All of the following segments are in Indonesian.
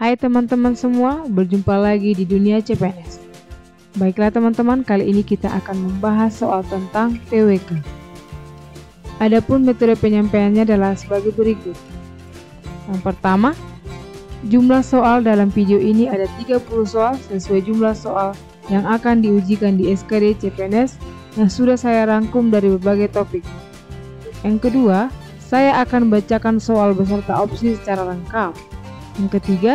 Hai teman-teman semua, berjumpa lagi di dunia CPNS. Baiklah teman-teman, kali ini kita akan membahas soal tentang TWK. Adapun metode penyampaiannya adalah sebagai berikut. Yang pertama, jumlah soal dalam video ini ada 30 soal sesuai jumlah soal yang akan diujikan di SKD CPNS yang sudah saya rangkum dari berbagai topik. Yang kedua, saya akan bacakan soal beserta opsi secara lengkap. Yang ketiga,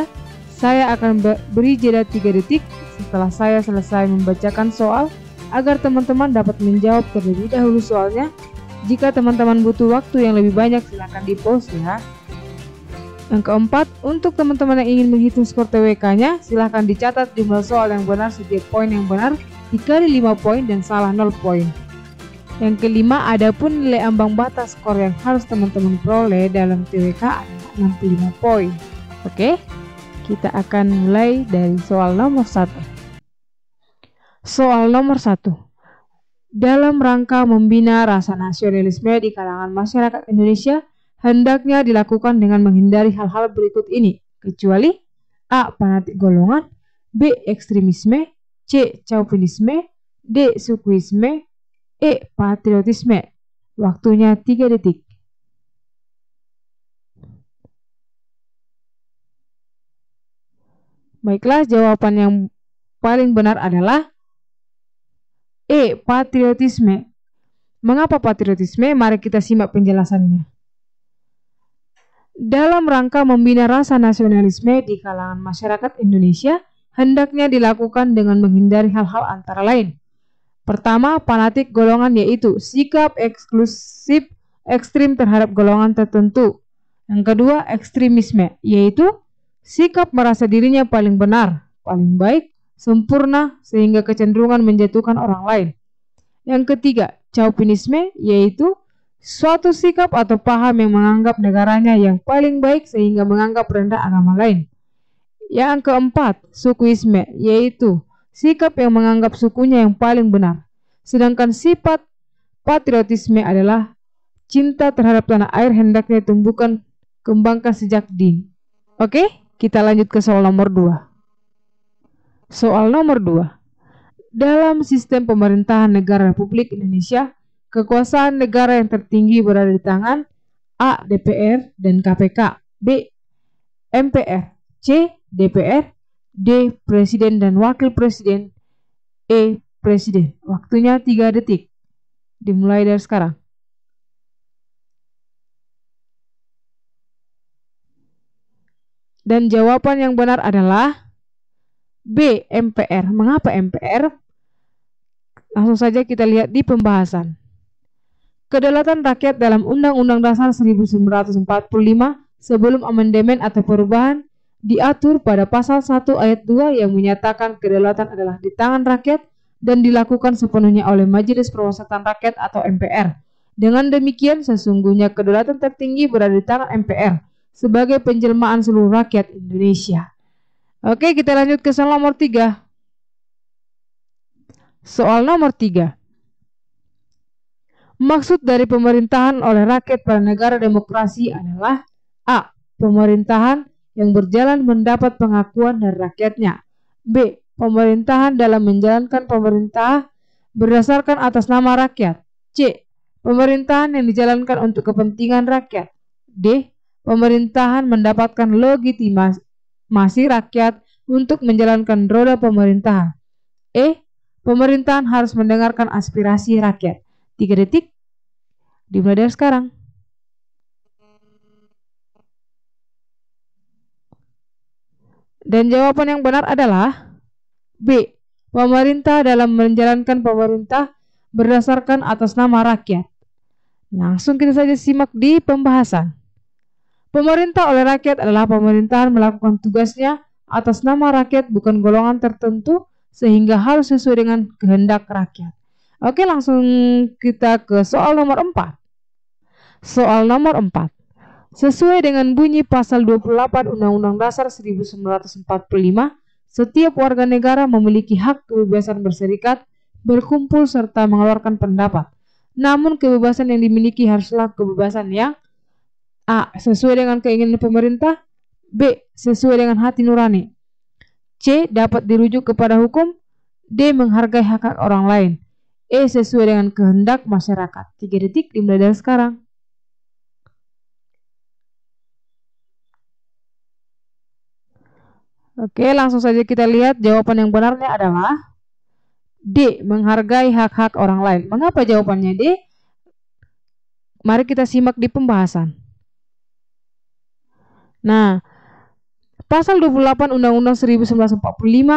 saya akan beri jeda 3 detik setelah saya selesai membacakan soal agar teman-teman dapat menjawab terlebih dahulu soalnya. Jika teman-teman butuh waktu yang lebih banyak, silahkan di-pause ya. Yang keempat, untuk teman-teman yang ingin menghitung skor TWK-nya, silahkan dicatat jumlah soal yang benar setiap poin yang benar dikali 5 poin dan salah 0 poin. Yang kelima, adapun nilai ambang batas skor yang harus teman-teman peroleh dalam TWK adalah 65 poin. Oke, kita akan mulai dari soal nomor 1. Soal nomor 1. Dalam rangka membina rasa nasionalisme di kalangan masyarakat Indonesia, hendaknya dilakukan dengan menghindari hal-hal berikut ini, kecuali A. Fanatik golongan, B. Ekstremisme, C. Chauvinisme, D. Sukuisme, E. Patriotisme. Waktunya 3 detik. Baiklah, jawaban yang paling benar adalah E. Patriotisme. Mengapa patriotisme? Mari kita simak penjelasannya. Dalam rangka membina rasa nasionalisme di kalangan masyarakat Indonesia, hendaknya dilakukan dengan menghindari hal-hal antara lain. Pertama, fanatik golongan, yaitu sikap eksklusif ekstrim terhadap golongan tertentu. Yang kedua, ekstremisme, yaitu sikap merasa dirinya paling benar, paling baik, sempurna, sehingga kecenderungan menjatuhkan orang lain. Yang ketiga, chauvinisme, yaitu suatu sikap atau paham yang menganggap negaranya yang paling baik sehingga menganggap rendah agama lain. Yang keempat, sukuisme, yaitu sikap yang menganggap sukunya yang paling benar. Sedangkan sifat patriotisme adalah cinta terhadap tanah air hendaknya tumbuhkan kembangkan sejak dini. Oke, kita lanjut ke soal nomor 2. Soal nomor 2. Dalam sistem pemerintahan negara Republik Indonesia, kekuasaan negara yang tertinggi berada di tangan A. DPR dan KPK, B. MPR, C. DPR, D. Presiden dan Wakil Presiden, E. Presiden. Waktunya 3 detik. Dimulai dari sekarang. Dan jawaban yang benar adalah B. MPR. Mengapa MPR? Langsung saja kita lihat di pembahasan. Kedaulatan rakyat dalam Undang-Undang Dasar 1945 sebelum amandemen atau perubahan diatur pada pasal 1 ayat 2 yang menyatakan kedaulatan adalah di tangan rakyat dan dilakukan sepenuhnya oleh Majelis Permusyawaratan Rakyat atau MPR. Dengan demikian, sesungguhnya kedaulatan tertinggi berada di tangan MPR sebagai penjelmaan seluruh rakyat Indonesia. Oke, kita lanjut ke soal nomor 3. Soal nomor 3. Maksud dari pemerintahan oleh rakyat pada negara demokrasi adalah A. Pemerintahan yang berjalan mendapat pengakuan dari rakyatnya. B. Pemerintahan dalam menjalankan pemerintah berdasarkan atas nama rakyat. C. Pemerintahan yang dijalankan untuk kepentingan rakyat. D. Pemerintahan mendapatkan legitimasi rakyat untuk menjalankan roda pemerintahan. E. Pemerintahan harus mendengarkan aspirasi rakyat. 3 detik. Dimulai dari sekarang. Dan jawaban yang benar adalah B. Pemerintah dalam menjalankan pemerintah berdasarkan atas nama rakyat. Langsung kita saja simak di pembahasan. Pemerintah oleh rakyat adalah pemerintahan melakukan tugasnya atas nama rakyat bukan golongan tertentu sehingga harus sesuai dengan kehendak rakyat. Oke, langsung kita ke soal nomor 4. Soal nomor 4. Sesuai dengan bunyi pasal 28 Undang-Undang Dasar 1945, setiap warga negara memiliki hak kebebasan berserikat, berkumpul, serta mengeluarkan pendapat. Namun kebebasan yang dimiliki haruslah kebebasan yang A. Sesuai dengan keinginan pemerintah, B. Sesuai dengan hati nurani. C. Dapat dirujuk kepada hukum. D. Menghargai hak-hak orang lain. E. Sesuai dengan kehendak masyarakat. 3 detik dimulai dari sekarang. Oke, langsung saja kita lihat jawaban yang benarnya adalah D. Menghargai hak-hak orang lain. Mengapa jawabannya D? Mari kita simak di pembahasan. Nah, Pasal 28 Undang-Undang 1945,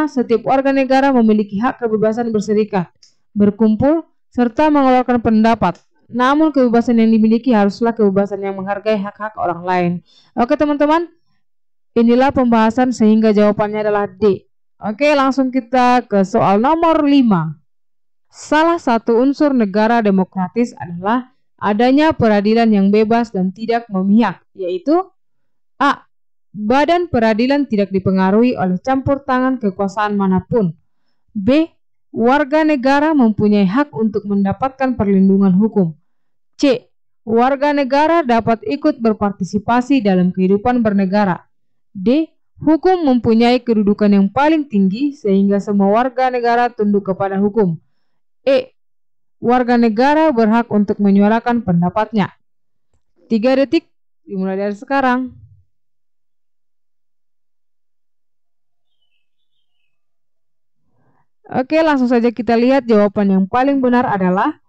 setiap warga negara memiliki hak kebebasan berserikat, berkumpul, serta mengeluarkan pendapat. Namun kebebasan yang dimiliki haruslah kebebasan yang menghargai hak-hak orang lain. Oke teman-teman, inilah pembahasan sehingga jawabannya adalah D. Oke, langsung kita ke soal nomor 5. Salah satu unsur negara demokratis adalah adanya peradilan yang bebas dan tidak memihak, yaitu A. Badan peradilan tidak dipengaruhi oleh campur tangan kekuasaan manapun. B. Warga negara mempunyai hak untuk mendapatkan perlindungan hukum. C. Warga negara dapat ikut berpartisipasi dalam kehidupan bernegara. D. Hukum mempunyai kedudukan yang paling tinggi sehingga semua warga negara tunduk kepada hukum. E. Warga negara berhak untuk menyuarakan pendapatnya. 3 detik dimulai dari sekarang. Oke, langsung saja kita lihat jawaban yang paling benar adalah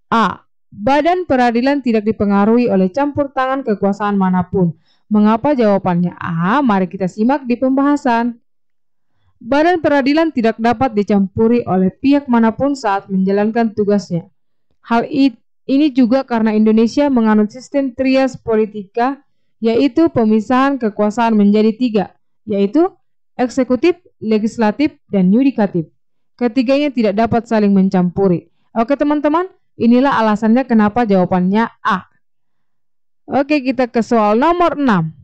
A. Badan peradilan tidak dipengaruhi oleh campur tangan kekuasaan manapun. Mengapa jawabannya A? Mari kita simak di pembahasan. Badan peradilan tidak dapat dicampuri oleh pihak manapun saat menjalankan tugasnya. Hal ini juga karena Indonesia menganut sistem trias politika, yaitu pemisahan kekuasaan menjadi 3, yaitu eksekutif, legislatif, dan yudikatif. Ketiganya tidak dapat saling mencampuri. Oke teman-teman, inilah alasannya kenapa jawabannya A. Oke, kita ke soal nomor 6.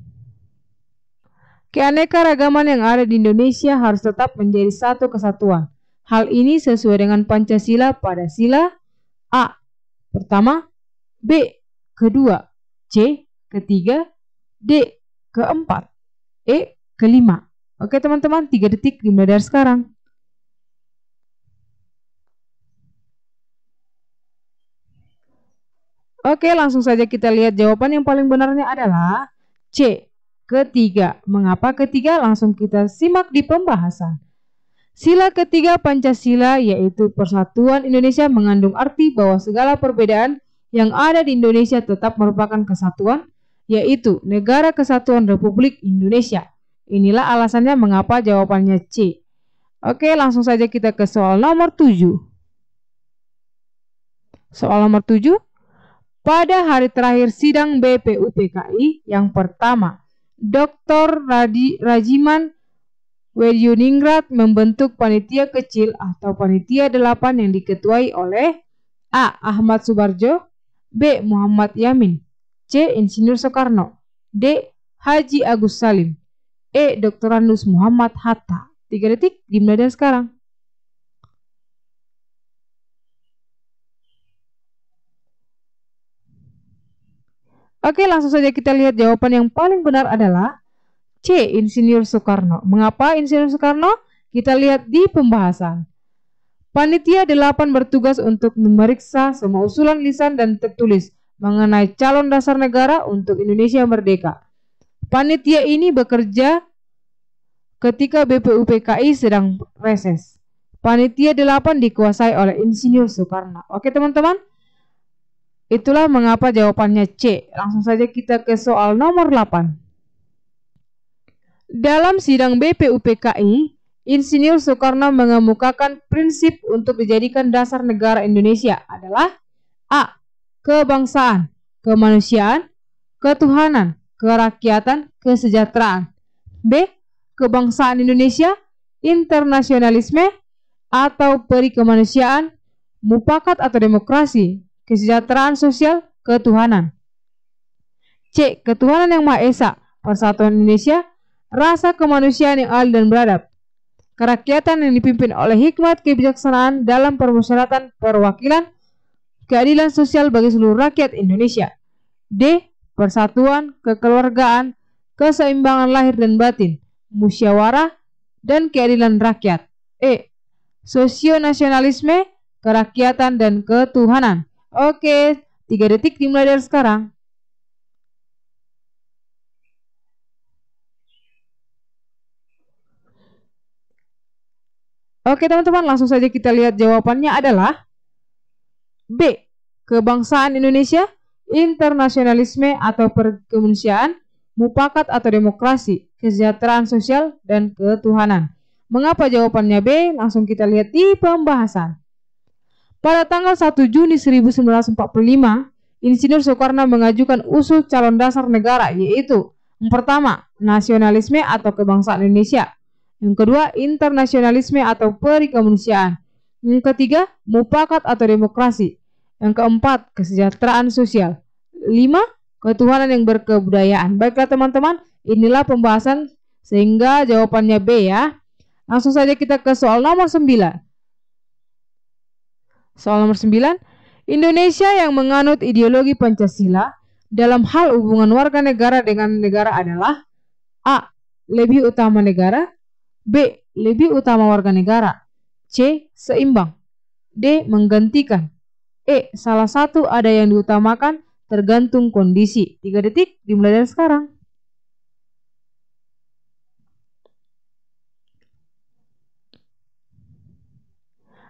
Keanekaragaman yang ada di Indonesia harus tetap menjadi satu kesatuan. Hal ini sesuai dengan Pancasila pada sila A. Pertama, B. Kedua, C. Ketiga, D. Keempat, E. Kelima. Oke teman-teman, 3 detik dimulai dari sekarang. Oke, langsung saja kita lihat jawaban yang paling benarnya adalah C. Ketiga. Mengapa ketiga? Langsung kita simak di pembahasan. Sila ketiga Pancasila yaitu Persatuan Indonesia mengandung arti bahwa segala perbedaan yang ada di Indonesia tetap merupakan kesatuan, yaitu Negara Kesatuan Republik Indonesia. Inilah alasannya mengapa jawabannya C. Oke, langsung saja kita ke soal nomor 7. Soal nomor 7. Pada hari terakhir sidang BPUPKI yang pertama, Dr. Rajiman Widyuningrat membentuk panitia kecil atau panitia 8 yang diketuai oleh A. Ahmad Subarjo, B. Muhammad Yamin, C. Insinyur Soekarno, D. Haji Agus Salim, E. Dr. Anus Muhammad Hatta. 3 detik dimulai dari sekarang. Oke, langsung saja kita lihat jawaban yang paling benar adalah C. Insinyur Soekarno. Mengapa Insinyur Soekarno? Kita lihat di pembahasan. Panitia 8 bertugas untuk memeriksa semua usulan lisan dan tertulis mengenai calon dasar negara untuk Indonesia merdeka. Panitia ini bekerja ketika BPUPKI sedang reses. Panitia 8 dikuasai oleh Insinyur Soekarno. Oke teman-teman, itulah mengapa jawabannya C. Langsung saja kita ke soal nomor 8. Dalam sidang BPUPKI, Insinyur Soekarno mengemukakan prinsip untuk dijadikan dasar negara Indonesia adalah A. Kebangsaan, kemanusiaan, ketuhanan, kerakyatan, kesejahteraan. B. Kebangsaan Indonesia, internasionalisme, atau perikemanusiaan, mufakat atau demokrasi, kesejahteraan sosial, ketuhanan. C. Ketuhanan yang Maha Esa, persatuan Indonesia, rasa kemanusiaan yang adil dan beradab, kerakyatan yang dipimpin oleh hikmat kebijaksanaan dalam permusyawaratan perwakilan, keadilan sosial bagi seluruh rakyat Indonesia. D. Persatuan, kekeluargaan, keseimbangan lahir dan batin, musyawarah, dan keadilan rakyat. E. Sosionasionalisme, kerakyatan, dan ketuhanan. Oke, 3 detik dimulai dari sekarang. Oke teman-teman, langsung saja kita lihat jawabannya adalah B. Kebangsaan Indonesia, internasionalisme atau perkemanusiaan, mufakat atau demokrasi, kesejahteraan sosial, dan ketuhanan. Mengapa jawabannya B? Langsung kita lihat di pembahasan. Pada tanggal 1 Juni 1945, Insinyur Soekarno mengajukan usul calon dasar negara, yaitu yang pertama, nasionalisme atau kebangsaan Indonesia. Yang kedua, internasionalisme atau perikemanusiaan. Yang ketiga, mufakat atau demokrasi. Yang keempat, kesejahteraan sosial. 5, ketuhanan yang berkebudayaan. Baiklah teman-teman, inilah pembahasan sehingga jawabannya B ya. Langsung saja kita ke soal nomor 9. Soal nomor 9, Indonesia yang menganut ideologi Pancasila dalam hal hubungan warga negara dengan negara adalah A. Lebih utama negara, B. Lebih utama warga negara, C. Seimbang, D. Menggantikan, E. Salah satu ada yang diutamakan tergantung kondisi. 3 detik dimulai dari sekarang.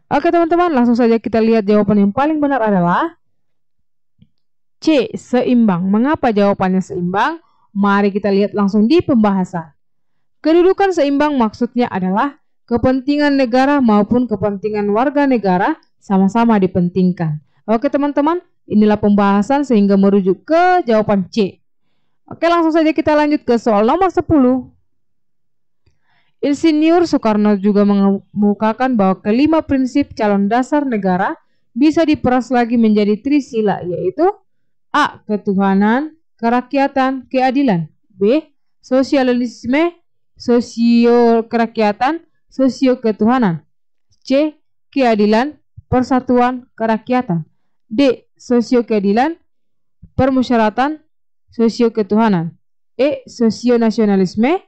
Oke teman-teman, langsung saja kita lihat jawaban yang paling benar adalah C. Seimbang. Mengapa jawabannya seimbang? Mari kita lihat langsung di pembahasan. Kedudukan seimbang maksudnya adalah kepentingan negara maupun kepentingan warga negara sama-sama dipentingkan. Oke teman-teman, inilah pembahasan sehingga merujuk ke jawaban C. Oke, langsung saja kita lanjut ke soal nomor 10. Insinyur Soekarno juga mengemukakan bahwa kelima prinsip calon dasar negara bisa diperas lagi menjadi trisila, yaitu A. Ketuhanan, kerakyatan, keadilan, B. Sosialisme, sosio-kerakyatan, sosio-ketuhanan, C. Keadilan, persatuan, kerakyatan, D. Sosio-keadilan, permusyawaratan, sosio-ketuhanan, E. Sosionasionalisme,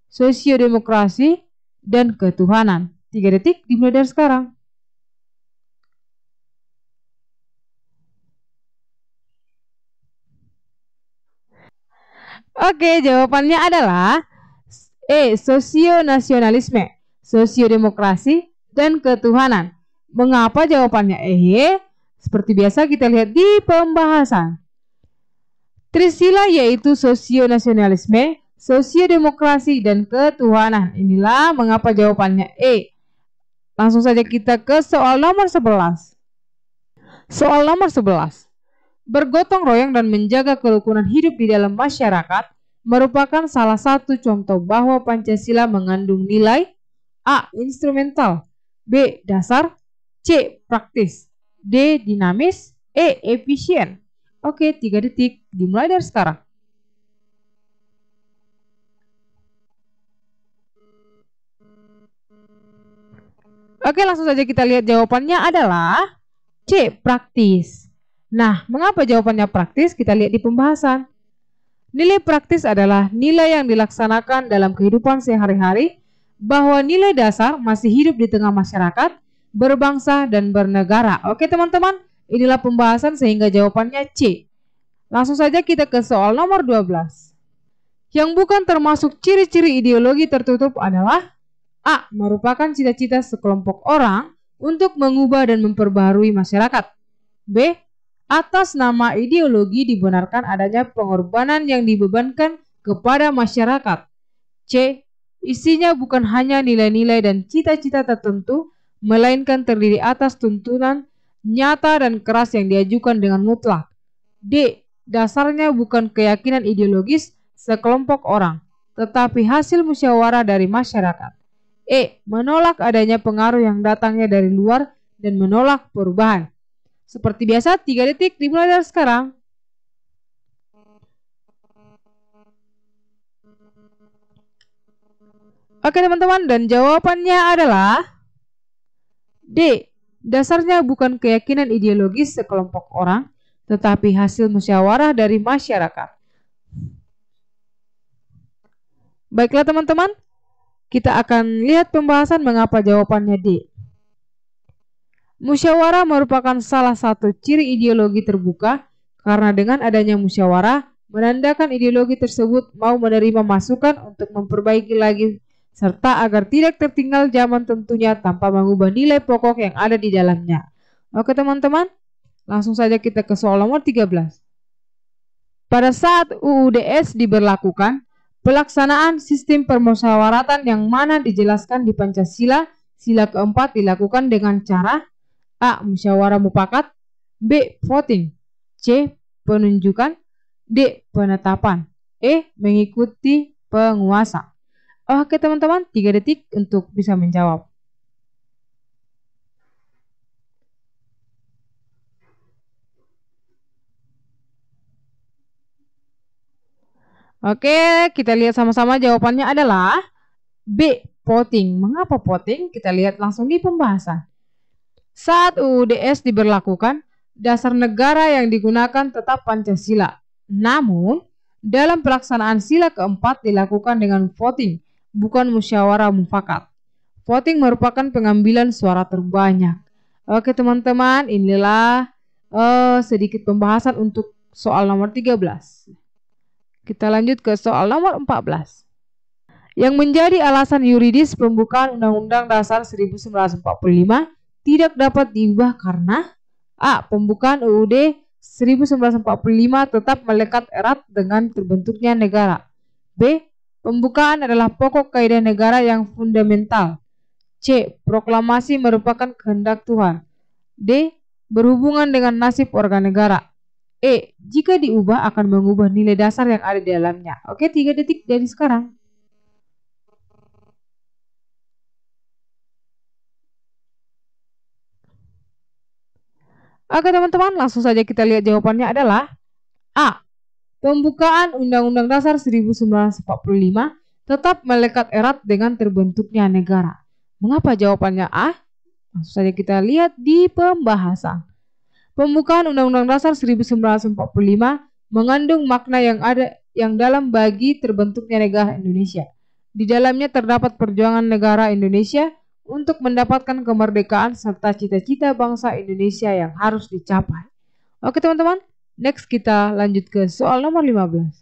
sosiodemokrasi, dan ketuhanan. 3 detik dimulai dari sekarang. Oke, jawabannya adalah E. Sosionasionalisme, sosiodemokrasi, dan ketuhanan. Mengapa jawabannya E? Seperti biasa kita lihat di pembahasan. Trisila yaitu sosionasionalisme, sosiodemokrasi, dan ketuhanan. Inilah mengapa jawabannya E. Langsung saja kita ke soal nomor 11. Soal nomor 11. Bergotong royong dan menjaga kerukunan hidup di dalam masyarakat merupakan salah satu contoh bahwa Pancasila mengandung nilai A. Instrumental, B. Dasar, C. Praktis, D. Dinamis, E. Efisien. Oke, 3 detik dimulai dari sekarang. Oke, langsung saja kita lihat jawabannya adalah C. Praktis. Nah, mengapa jawabannya praktis? Kita lihat di pembahasan. Nilai praktis adalah nilai yang dilaksanakan dalam kehidupan sehari-hari, bahwa nilai dasar masih hidup di tengah masyarakat, berbangsa, dan bernegara. Oke teman-teman, inilah pembahasan sehingga jawabannya C. Langsung saja kita ke soal nomor 12. Yang bukan termasuk ciri-ciri ideologi tertutup adalah A. Merupakan cita-cita sekelompok orang untuk mengubah dan memperbaharui masyarakat, B. Atas nama ideologi dibenarkan adanya pengorbanan yang dibebankan kepada masyarakat, C. Isinya bukan hanya nilai-nilai dan cita-cita tertentu, melainkan terdiri atas tuntunan nyata dan keras yang diajukan dengan mutlak, D. Dasarnya bukan keyakinan ideologis sekelompok orang, tetapi hasil musyawarah dari masyarakat, E. Menolak adanya pengaruh yang datangnya dari luar dan menolak perubahan. Seperti biasa, 3 detik dimulai dari sekarang. Oke teman-teman, dan jawabannya adalah D. Dasarnya bukan keyakinan ideologis sekelompok orang, tetapi hasil musyawarah dari masyarakat. Baiklah teman-teman, kita akan lihat pembahasan mengapa jawabannya D. Musyawarah merupakan salah satu ciri ideologi terbuka karena dengan adanya musyawarah menandakan ideologi tersebut mau menerima masukan untuk memperbaiki lagi serta agar tidak tertinggal zaman tentunya tanpa mengubah nilai pokok yang ada di dalamnya. Oke teman-teman, langsung saja kita ke soal nomor 13. Pada saat UUDS diberlakukan, pelaksanaan sistem permusyawaratan yang mana dijelaskan di Pancasila, sila keempat dilakukan dengan cara A. Musyawarah mufakat, B. Voting, C. Penunjukan, D. Penetapan, E. Mengikuti penguasa. Oke teman-teman, 3 detik untuk bisa menjawab. Oke, kita lihat sama-sama jawabannya adalah B. Voting. Mengapa voting? Kita lihat langsung di pembahasan. Saat UUDS diberlakukan, dasar negara yang digunakan tetap Pancasila. Namun, dalam pelaksanaan sila keempat dilakukan dengan voting, bukan musyawarah mufakat. Voting merupakan pengambilan suara terbanyak. Oke teman-teman, inilah sedikit pembahasan untuk soal nomor 13. Kita lanjut ke soal nomor 14. Yang menjadi alasan yuridis pembukaan Undang-Undang Dasar 1945 tidak dapat diubah karena A. Pembukaan UUD 1945 tetap melekat erat dengan terbentuknya negara. B. Pembukaan adalah pokok kaidah negara yang fundamental. C. Proklamasi merupakan kehendak Tuhan. D. Berhubungan dengan nasib warga negara. E. Jika diubah akan mengubah nilai dasar yang ada di dalamnya. Oke, 3 detik dari sekarang. Oke teman-teman, langsung saja kita lihat jawabannya adalah A. Pembukaan Undang-Undang Dasar 1945 tetap melekat erat dengan terbentuknya negara. Mengapa jawabannya A? Langsung saja kita lihat di pembahasan. Pembukaan Undang-Undang Dasar 1945 mengandung makna yang dalam bagi terbentuknya negara Indonesia. Di dalamnya terdapat perjuangan negara Indonesia untuk mendapatkan kemerdekaan serta cita-cita bangsa Indonesia yang harus dicapai. Oke teman-teman, next kita lanjut ke soal nomor 15.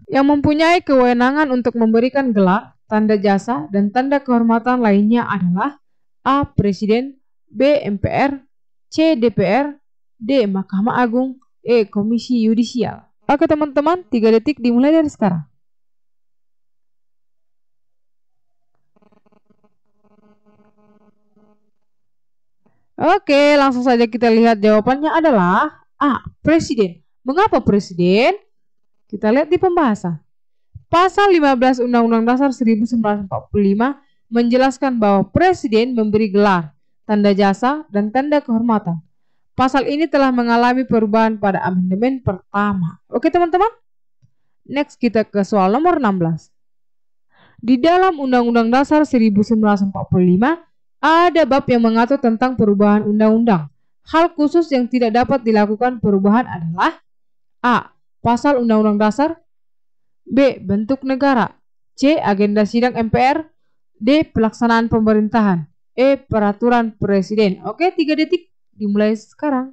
Yang mempunyai kewenangan untuk memberikan gelar, tanda jasa, dan tanda kehormatan lainnya adalah A. Presiden, B. MPR, C. DPR, D. Mahkamah Agung, E. Komisi Yudisial. Oke teman-teman, 3 detik dimulai dari sekarang. Oke, langsung saja kita lihat jawabannya adalah A. Presiden. Mengapa presiden? Kita lihat di pembahasan. Pasal 15 Undang-Undang Dasar 1945 menjelaskan bahwa presiden memberi gelar, tanda jasa, dan tanda kehormatan. Pasal ini telah mengalami perubahan pada amandemen pertama. Oke teman-teman, next kita ke soal nomor 16. Di dalam Undang-Undang Dasar 1945 ada bab yang mengatur tentang perubahan undang-undang. Hal khusus yang tidak dapat dilakukan perubahan adalah A. Pasal Undang-Undang Dasar, B. Bentuk negara, C. Agenda sidang MPR, D. Pelaksanaan pemerintahan, E. Peraturan presiden. Oke, 3 detik dimulai sekarang.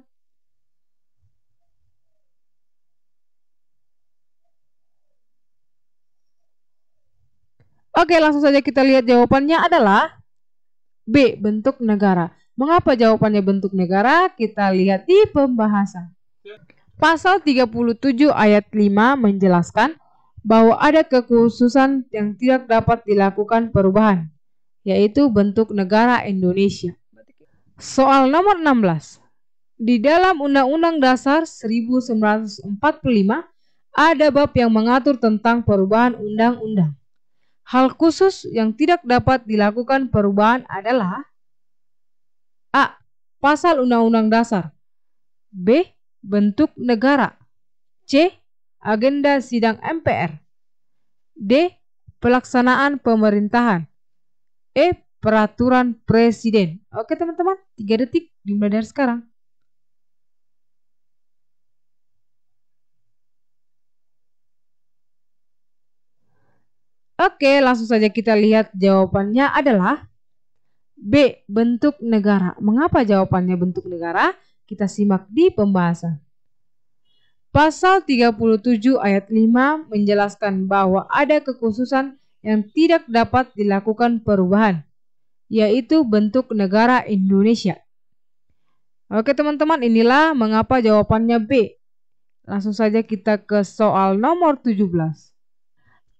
Oke, langsung saja kita lihat jawabannya adalah B. Bentuk negara. Mengapa jawabannya bentuk negara? Kita lihat di pembahasan. Pasal 37 ayat 5 menjelaskan bahwa ada kekhususan yang tidak dapat dilakukan perubahan, yaitu bentuk negara Indonesia. Soal nomor 16. Di dalam Undang-Undang Dasar 1945 ada bab yang mengatur tentang perubahan undang-undang. Hal khusus yang tidak dapat dilakukan perubahan adalah A. Pasal Undang-Undang Dasar, B. Bentuk negara, C. Agenda sidang MPR, D. Pelaksanaan pemerintahan, E. Peraturan presiden. Oke teman-teman, 3 detik dimulai dari sekarang. Oke, langsung saja kita lihat jawabannya adalah B. Bentuk negara. Mengapa jawabannya bentuk negara? Kita simak di pembahasan. Pasal 37 ayat 5 menjelaskan bahwa ada kekhususan yang tidak dapat dilakukan perubahan, yaitu bentuk negara Indonesia. Oke teman-teman, inilah mengapa jawabannya B. Langsung saja kita ke soal nomor 17.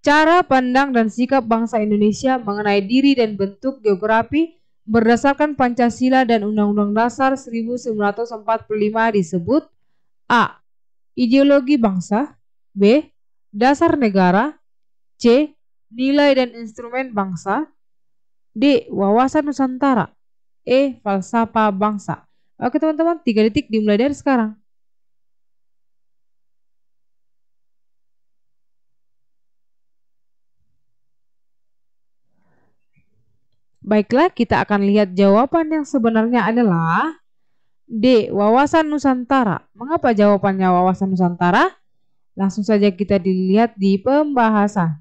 Cara pandang dan sikap bangsa Indonesia mengenai diri dan bentuk geografi berdasarkan Pancasila dan Undang-Undang Dasar 1945 disebut A. Ideologi bangsa, B. Dasar negara, C. Nilai dan instrumen bangsa, D. Wawasan Nusantara, E. Falsafah bangsa. Oke teman-teman, 3 detik dimulai dari sekarang. Baiklah, kita akan lihat jawaban yang sebenarnya adalah D. Wawasan Nusantara. Mengapa jawabannya wawasan Nusantara? Langsung saja kita dilihat di pembahasan.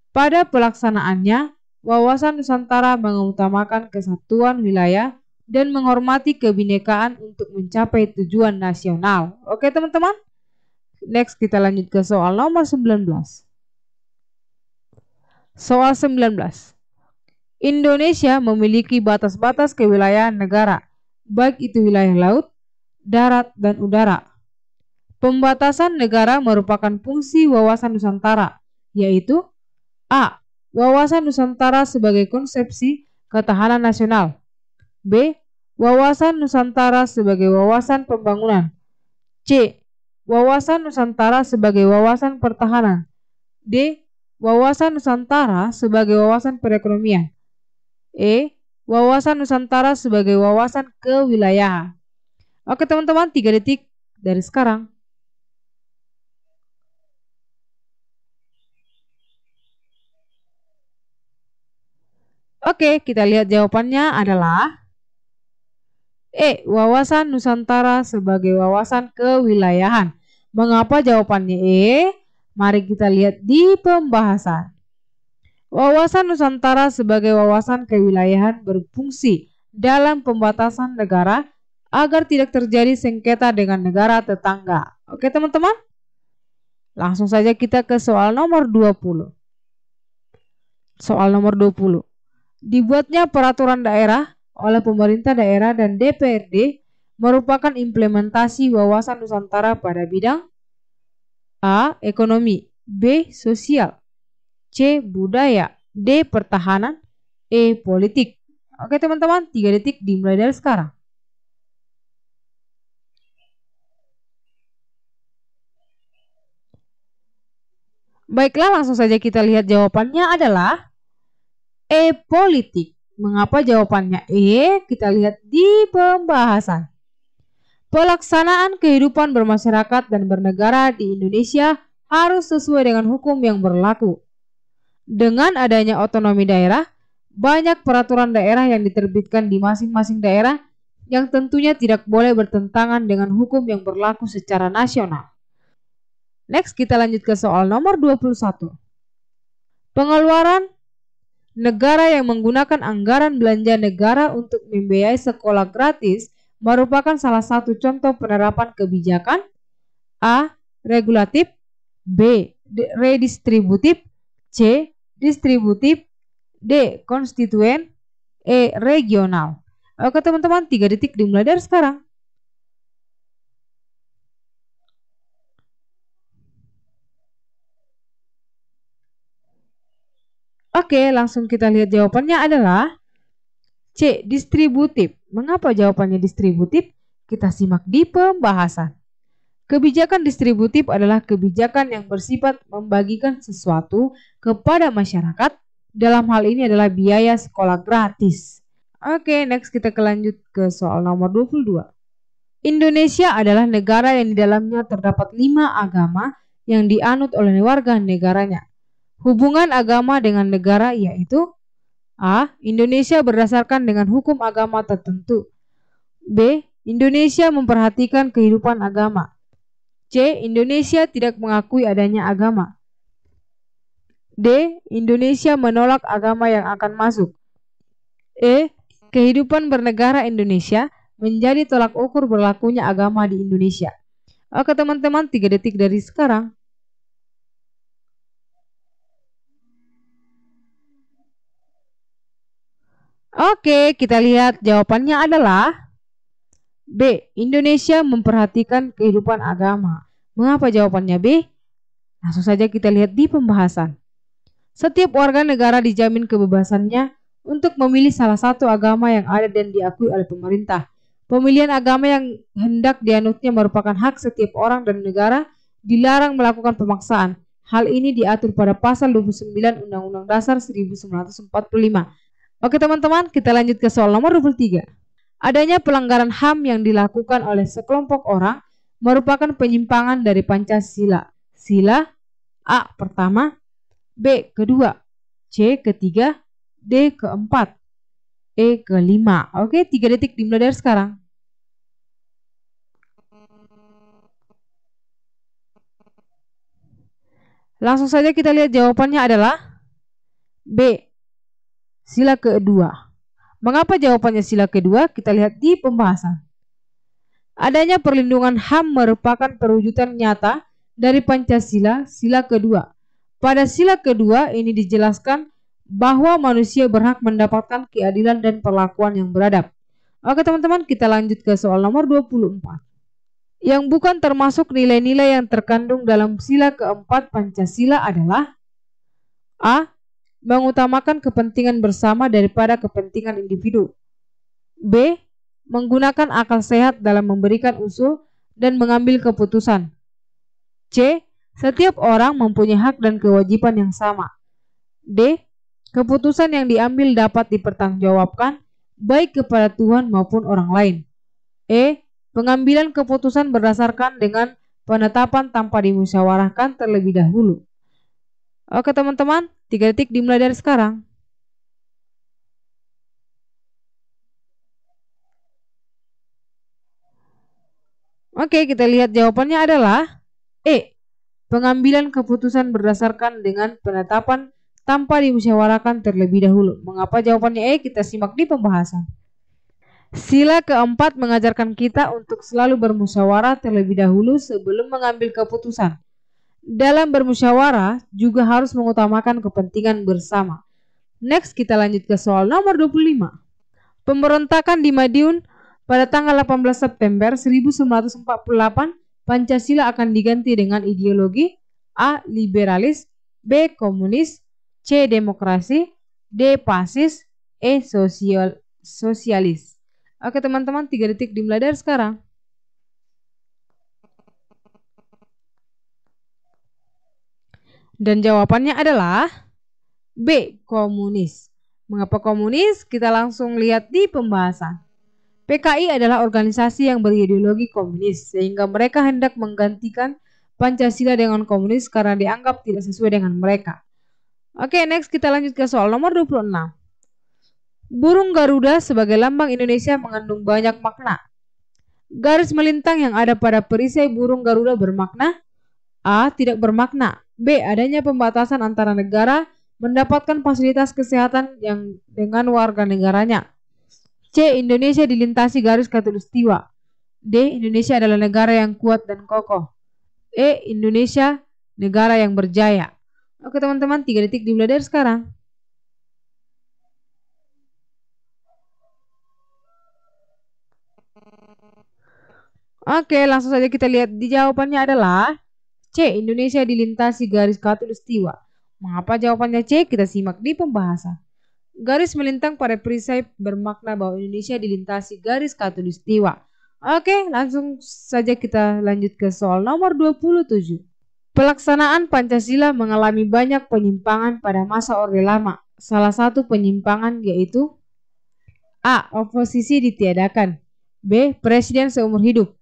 Pada pelaksanaannya, wawasan Nusantara mengutamakan kesatuan wilayah dan menghormati kebinekaan untuk mencapai tujuan nasional. Oke teman-teman? Next kita lanjut ke soal nomor 19. Soal 19. Indonesia memiliki batas-batas kewilayahan negara, baik itu wilayah laut, darat, dan udara. Pembatasan negara merupakan fungsi wawasan Nusantara, yaitu A. Wawasan Nusantara sebagai konsepsi ketahanan nasional, B. Wawasan Nusantara sebagai wawasan pembangunan, C. Wawasan Nusantara sebagai wawasan pertahanan, D. Wawasan Nusantara sebagai wawasan perekonomian, E. Wawasan Nusantara sebagai wawasan kewilayahan. Oke teman-teman, 3 detik dari sekarang. Oke, kita lihat jawabannya adalah E. Wawasan Nusantara sebagai wawasan kewilayahan. Mengapa jawabannya E? Mari kita lihat di pembahasan. Wawasan Nusantara sebagai wawasan kewilayahan berfungsi dalam pembatasan negara agar tidak terjadi sengketa dengan negara tetangga. Oke teman-teman? Langsung saja kita ke soal nomor 20. Soal nomor 20. Dibuatnya peraturan daerah oleh pemerintah daerah dan DPRD merupakan implementasi wawasan Nusantara pada bidang A. Ekonomi, B. Sosial, C. Budaya, D. Pertahanan, E. Politik. Oke teman-teman, 3 detik dimulai dari sekarang. Baiklah, langsung saja kita lihat jawabannya adalah E. Politik. Mengapa jawabannya E? Kita lihat di pembahasan. Pelaksanaan kehidupan bermasyarakat dan bernegara di Indonesia harus sesuai dengan hukum yang berlaku. Dengan adanya otonomi daerah, banyak peraturan daerah yang diterbitkan di masing-masing daerah yang tentunya tidak boleh bertentangan dengan hukum yang berlaku secara nasional. Next kita lanjut ke soal nomor 21. Pengeluaran negara yang menggunakan anggaran belanja negara untuk membiayai sekolah gratis merupakan salah satu contoh penerapan kebijakan A. Regulatif, B. Redistributif, C. Distributif, D. Konstituen, E. Regional. Oke teman-teman, 3 detik dimulai dari sekarang. Oke, langsung kita lihat jawabannya adalah C. Distributif. Mengapa jawabannya distributif? Kita simak di pembahasan. Kebijakan distributif adalah kebijakan yang bersifat membagikan sesuatu kepada masyarakat. Dalam hal ini adalah biaya sekolah gratis. Oke, next kita lanjut ke soal nomor 22. Indonesia adalah negara yang di dalamnya terdapat 5 agama yang dianut oleh warga negaranya. Hubungan agama dengan negara yaitu A. Indonesia berdasarkan dengan hukum agama tertentu, B. Indonesia memperhatikan kehidupan agama, C. Indonesia tidak mengakui adanya agama, D. Indonesia menolak agama yang akan masuk. E. Kehidupan bernegara Indonesia menjadi tolak ukur berlakunya agama di Indonesia. Oke teman-teman, 3 detik dari sekarang. Oke, kita lihat jawabannya adalah B. Indonesia memperhatikan kehidupan agama. Mengapa jawabannya B? Langsung saja kita lihat di pembahasan. Setiap warga negara dijamin kebebasannya untuk memilih salah satu agama yang ada dan diakui oleh pemerintah. Pemilihan agama yang hendak dianutnya merupakan hak setiap orang dan negara, dilarang melakukan pemaksaan. Hal ini diatur pada pasal 29 Undang-Undang Dasar 1945. Oke teman-teman, kita lanjut ke soal nomor 23. Adanya pelanggaran HAM yang dilakukan oleh sekelompok orang merupakan penyimpangan dari Pancasila. Sila A. Pertama, B. Kedua, C. Ketiga, D. Keempat, E. Kelima. Oke, 3 detik dimulai dari sekarang. Langsung saja kita lihat jawabannya adalah B. Sila kedua. Mengapa jawabannya sila kedua? Kita lihat di pembahasan. Adanya perlindungan HAM merupakan perwujudan nyata dari Pancasila, sila kedua. Pada sila kedua ini dijelaskan bahwa manusia berhak mendapatkan keadilan dan perlakuan yang beradab. Oke teman-teman, kita lanjut ke soal nomor 24. Yang bukan termasuk nilai-nilai yang terkandung dalam sila keempat Pancasila adalah A. Mengutamakan kepentingan bersama daripada kepentingan individu. B. Menggunakan akal sehat dalam memberikan usul dan mengambil keputusan. C. Setiap orang mempunyai hak dan kewajiban yang sama. D. Keputusan yang diambil dapat dipertanggungjawabkan baik kepada Tuhan maupun orang lain. E. Pengambilan keputusan berdasarkan dengan penetapan tanpa dimusyawarahkan terlebih dahulu. Oke teman-teman, 3 detik dimulai dari sekarang. Oke, kita lihat jawabannya adalah E. Pengambilan keputusan berdasarkan dengan penetapan tanpa dimusyawarahkan terlebih dahulu. Mengapa jawabannya E? Kita simak di pembahasan. Sila keempat mengajarkan kita untuk selalu bermusyawarah terlebih dahulu sebelum mengambil keputusan. Dalam bermusyawarah juga harus mengutamakan kepentingan bersama. Next, kita lanjut ke soal nomor 25. Pemberontakan di Madiun pada tanggal 18 September 1948, Pancasila akan diganti dengan ideologi A. Liberalis, B. Komunis, C. Demokrasi, D. Fasis, E. Sosialis. Oke teman-teman, 3 detik dimulai dari sekarang. Dan jawabannya adalah B. Komunis. Mengapa komunis? Kita langsung lihat di pembahasan. PKI adalah organisasi yang berideologi komunis, sehingga mereka hendak menggantikan Pancasila dengan komunis karena dianggap tidak sesuai dengan mereka. Oke, next kita lanjut ke soal nomor 26. Burung Garuda sebagai lambang Indonesia mengandung banyak makna. Garis melintang yang ada pada perisai burung Garuda bermakna A. Tidak bermakna. B. Adanya pembatasan antara negara mendapatkan fasilitas kesehatan yang dengan warga negaranya. C. Indonesia dilintasi garis khatulistiwa. D. Indonesia adalah negara yang kuat dan kokoh. E. Indonesia negara yang berjaya. Oke teman-teman, 3 detik dimulai dari sekarang. Oke, langsung saja kita lihat di jawabannya adalah C. Indonesia dilintasi garis khatulistiwa. Mengapa jawabannya C? Kita simak di pembahasan. Garis melintang pada perisai bermakna bahwa Indonesia dilintasi garis khatulistiwa. Oke, langsung saja kita lanjut ke soal nomor 27. Pelaksanaan Pancasila mengalami banyak penyimpangan pada masa Orde Lama. Salah satu penyimpangan yaitu A. Oposisi ditiadakan. B. Presiden seumur hidup.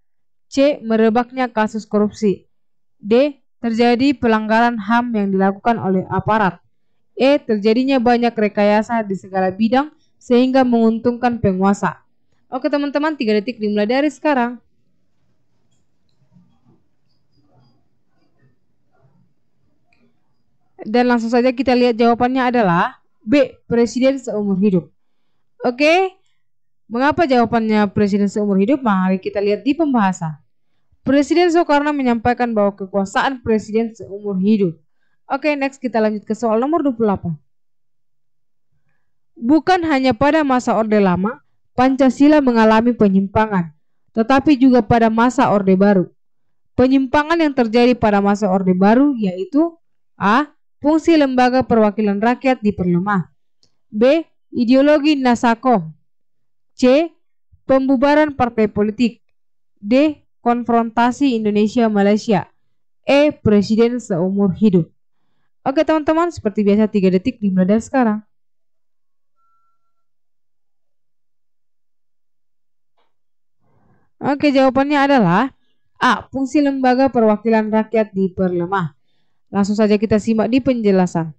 C. Merebaknya kasus korupsi. D. Terjadi pelanggaran HAM yang dilakukan oleh aparat. E. Terjadinya banyak rekayasa di segala bidang sehingga menguntungkan penguasa. Oke teman-teman, 3 detik dimulai dari sekarang. Dan langsung saja kita lihat jawabannya adalah B. Presiden seumur hidup. Oke, mengapa jawabannya presiden seumur hidup? Mari kita lihat di pembahasan. Presiden Soekarno menyampaikan bahwa kekuasaan presiden seumur hidup. Oke, next kita lanjut ke soal nomor 28. Bukan hanya pada masa Orde Lama, Pancasila mengalami penyimpangan, tetapi juga pada masa Orde Baru. Penyimpangan yang terjadi pada masa Orde Baru yaitu A. Fungsi lembaga perwakilan rakyat diperlemah. B. Ideologi Nasakom. C. Pembubaran partai politik. D. Konfrontasi Indonesia-Malaysia. E. Presiden seumur hidup. Oke teman-teman, seperti biasa 3 detik dimulai dari sekarang. Oke, jawabannya adalah A. Fungsi lembaga perwakilan rakyat diperlemah. Langsung saja kita simak di penjelasan.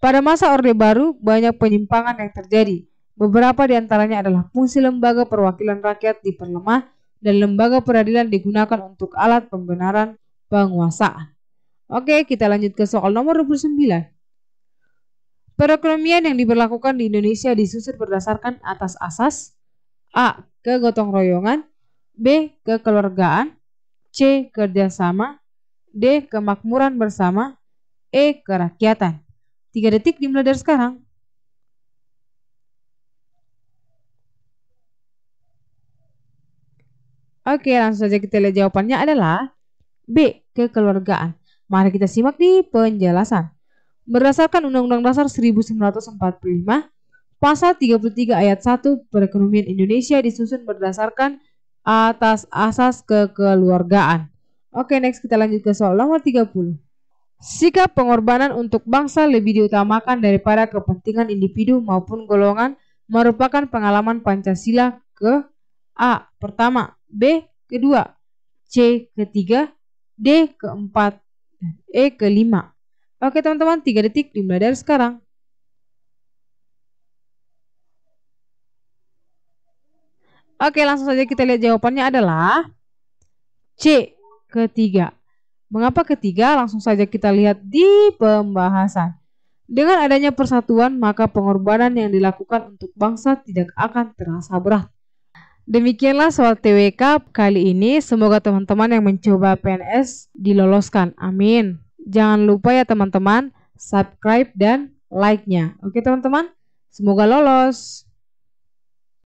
Pada masa Orde Baru, banyak penyimpangan yang terjadi. Beberapa di antaranya adalah fungsi lembaga perwakilan rakyat diperlemah dan lembaga peradilan digunakan untuk alat pembenaran penguasaan. Oke, kita lanjut ke soal nomor 29. Perekonomian yang diberlakukan di Indonesia disusun berdasarkan atas asas A. Kegotong royongan, B. Kekeluargaan, C. Kerjasama, D. Kemakmuran bersama, E. Kerakyatan. 3 detik dimulai dari sekarang. Oke, langsung saja kita lihat jawabannya adalah B. Kekeluargaan. Mari kita simak di penjelasan. Berdasarkan Undang-Undang Dasar 1945, Pasal 33 ayat 1, perekonomian Indonesia disusun berdasarkan atas asas kekeluargaan. Oke, next kita lanjut ke soal nomor 30. Sikap pengorbanan untuk bangsa lebih diutamakan daripada kepentingan individu maupun golongan merupakan pengalaman Pancasila ke A. Pertama, B. Kedua, C. Ketiga, D. Keempat, dan E. Kelima. Oke teman-teman, 3 detik dimulai dari sekarang. Oke, langsung saja kita lihat jawabannya adalah C. Ketiga. Mengapa ketiga? Langsung saja kita lihat di pembahasan. Dengan adanya persatuan, maka pengorbanan yang dilakukan untuk bangsa tidak akan terasa berat. Demikianlah soal TWK kali ini. Semoga teman-teman yang mencoba PNS diloloskan. Amin. Jangan lupa ya teman-teman, subscribe dan like-nya. Oke teman-teman, semoga lolos.